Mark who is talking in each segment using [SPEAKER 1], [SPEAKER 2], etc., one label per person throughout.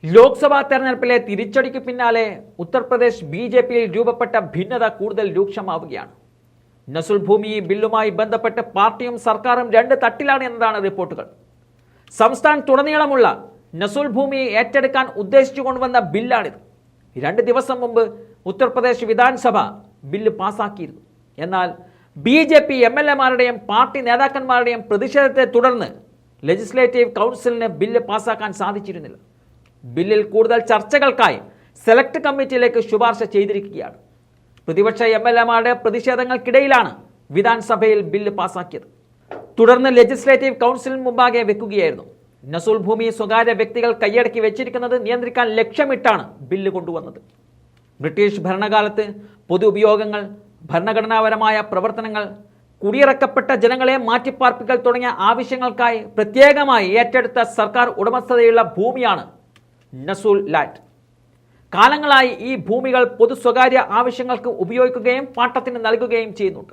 [SPEAKER 1] ലോക്സഭാ തെരഞ്ഞെടുപ്പിലെ തിരിച്ചടിക്ക് പിന്നാലെ ഉത്തർപ്രദേശ് ബി.ജെ.പിയിൽ രൂപപ്പെട്ട ഭിന്നത കൂടുതൽ രൂക്ഷമാവുകയാണ്. നസുൽ ഭൂമി ബില്ലുമായി ബന്ധപ്പെട്ട് പാർട്ടിയും സർക്കാരും രണ്ട് തട്ടിലാണ് എന്നതാണ് റിപ്പോർട്ടുകൾ. സംസ്ഥാനത്തുടനീളമുള്ള നസുൽ ഭൂമിയെ ഏറ്റെടുക്കാൻ ഉദ്ദേശിച്ചു കൊണ്ടുവന്ന ബില്ലാണിത്. 2 ദിവസം മുമ്പ് ഉത്തർപ്രദേശ് വിധാൻസഭ ബില്ല് പാസാക്കിയിരുന്നു. എന്നാൽ ബി.ജെ.പി എം.എൽ.എമാരുടെയും പാർട്ടി നേതാക്കന്മാരുടെയും പ്രതിഷേധത്തെ തുടർന്ന് ലെജിസ്ലേറ്റീവ് കൗൺസിലിന് ബില്ല് പാസാക്കാൻ സാധിച്ചിരുന്നില്ല. ബില്ലിൽ കൂടുതൽ ചർച്ചകൾക്കായി സെലക്ട് കമ്മിറ്റിയിലേക്ക് ശുപാർശ ചെയ്തിരിക്കുകയാണ്. പ്രതിപക്ഷ എം.എൽ.എമാരുടെ പ്രതിഷേധങ്ങൾക്കിടയിലാണ് വിധാൻസഭയിൽ ബില്ല് പാസാക്കിയത്. തുടർന്ന് ലെജിസ്ലേറ്റീവ് കൗൺസിലിന് മുമ്പാകെ വെക്കുകയായിരുന്നു. നസുൽ ഭൂമി സ്വകാര്യ വ്യക്തികൾ കൈയടക്കി വെച്ചിരിക്കുന്നത് നിയന്ത്രിക്കാൻ ലക്ഷ്യമിട്ടാണ് ബില്ല് കൊണ്ടുവന്നത്. ബ്രിട്ടീഷ് ഭരണകാലത്ത് പൊതു ഉപയോഗങ്ങൾ, ഭരണഘടനാപരമായ പ്രവർത്തനങ്ങൾ, കുടിയിറക്കപ്പെട്ട ജനങ്ങളെ മാറ്റിപ്പാർപ്പിക്കൽ തുടങ്ങിയ ആവശ്യങ്ങൾക്കായി പ്രത്യേകമായി ഏറ്റെടുത്ത സർക്കാർ ഉടമസ്ഥതയുള്ള ഭൂമിയാണ് നസുൽ ലാൻഡ്. കാലങ്ങളായി ഈ ഭൂമികൾ പൊതു സ്വകാര്യ ആവശ്യങ്ങൾക്ക് ഉപയോഗിക്കുകയും പാട്ടത്തിന് നൽകുകയും ചെയ്യുന്നുണ്ട്.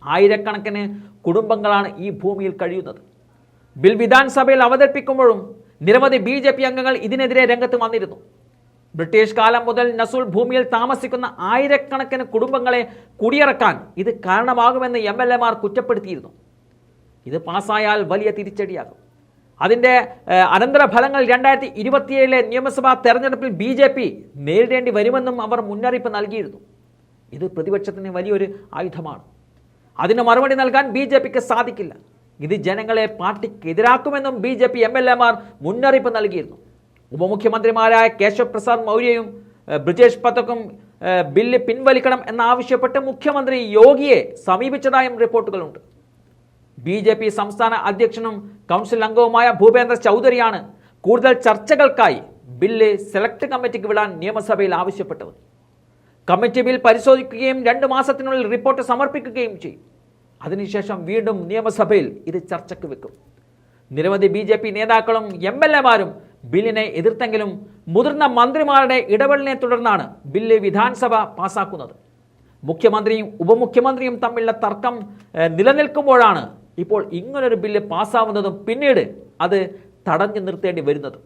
[SPEAKER 1] ആയിരക്കണക്കിന് കുടുംബങ്ങളാണ് ഈ ഭൂമിയിൽ കഴിയുന്നത്. ബിൽ വിധാൻസഭയിൽ അവതരിപ്പിക്കുമ്പോഴും നിരവധി ബി.ജെ.പി അംഗങ്ങൾ ഇതിനെതിരെ രംഗത്ത് വന്നിരുന്നു. ബ്രിട്ടീഷ് കാലം മുതൽ നസുൽ ഭൂമിയിൽ താമസിക്കുന്ന ആയിരക്കണക്കിന് കുടുംബങ്ങളെ കുടിയിറക്കാൻ ഇത് കാരണമാകുമെന്ന് എം.എൽ.എമാർ കുറ്റപ്പെടുത്തിയിരുന്നു. ഇത് പാസ്സായാൽ വലിയ തിരിച്ചടിയാകും. അതിൻ്റെ അനന്തരഫലങ്ങൾ 2027 നിയമസഭാ തെരഞ്ഞെടുപ്പിൽ ബി.ജെ.പി നേരിടേണ്ടി വരുമെന്നും അവർ മുന്നറിയിപ്പ് നൽകിയിരുന്നു. ഇത് പ്രതിപക്ഷത്തിന് വലിയൊരു ആയുധമാണ്. അതിന് മറുപടി നൽകാൻ ബി.ജെ.പിക്ക് സാധിക്കില്ല. ഇത് ജനങ്ങളെ പാർട്ടിക്കെതിരാക്കുമെന്നും ബി.ജെ.പി എം.എൽ.എമാർ മുന്നറിയിപ്പ് നൽകിയിരുന്നു. ഉപമുഖ്യമന്ത്രിമാരായ കേശവ് പ്രസാദ് മൗര്യയും ബ്രിജേഷ് പഥക്കും ബില്ല് പിൻവലിക്കണം എന്നാവശ്യപ്പെട്ട് മുഖ്യമന്ത്രി യോഗിയെ സമീപിച്ചതായും റിപ്പോർട്ടുകളുണ്ട്. ബി.ജെ.പി സംസ്ഥാന അധ്യക്ഷനും കൗൺസിൽ അംഗവുമായ ഭൂപേന്ദ്ര ചൗധരിയാണ് കൂടുതൽ ചർച്ചകൾക്കായി ബില്ല് സെലക്ട് കമ്മിറ്റിക്ക് വിടാൻ നിയമസഭയിൽ ആവശ്യപ്പെട്ടത്. കമ്മിറ്റി ബിൽ പരിശോധിക്കുകയും 2 മാസത്തിനുള്ളിൽ റിപ്പോർട്ട് സമർപ്പിക്കുകയും ചെയ്യും. അതിനുശേഷം വീണ്ടും നിയമസഭയിൽ ഇത് ചർച്ചയ്ക്ക് വെക്കും. നിരവധി ബി.ജെ.പി നേതാക്കളും എം.എൽ.എമാരും ബില്ലിനെ എതിർത്തെങ്കിലും മുതിർന്ന മന്ത്രിമാരുടെ ഇടപെടലിനെ തുടർന്നാണ് ബില്ല് വിധാൻസഭ പാസാക്കുന്നത്. മുഖ്യമന്ത്രിയും ഉപമുഖ്യമന്ത്രിയും തമ്മിലുള്ള തർക്കം നിലനിൽക്കുമ്പോഴാണ് ഇപ്പോൾ ഇങ്ങനൊരു ബില്ല് പാസ്സാവുന്നതും പിന്നീട് അത് തടഞ്ഞു നിർത്തേണ്ടി വരുന്നതും.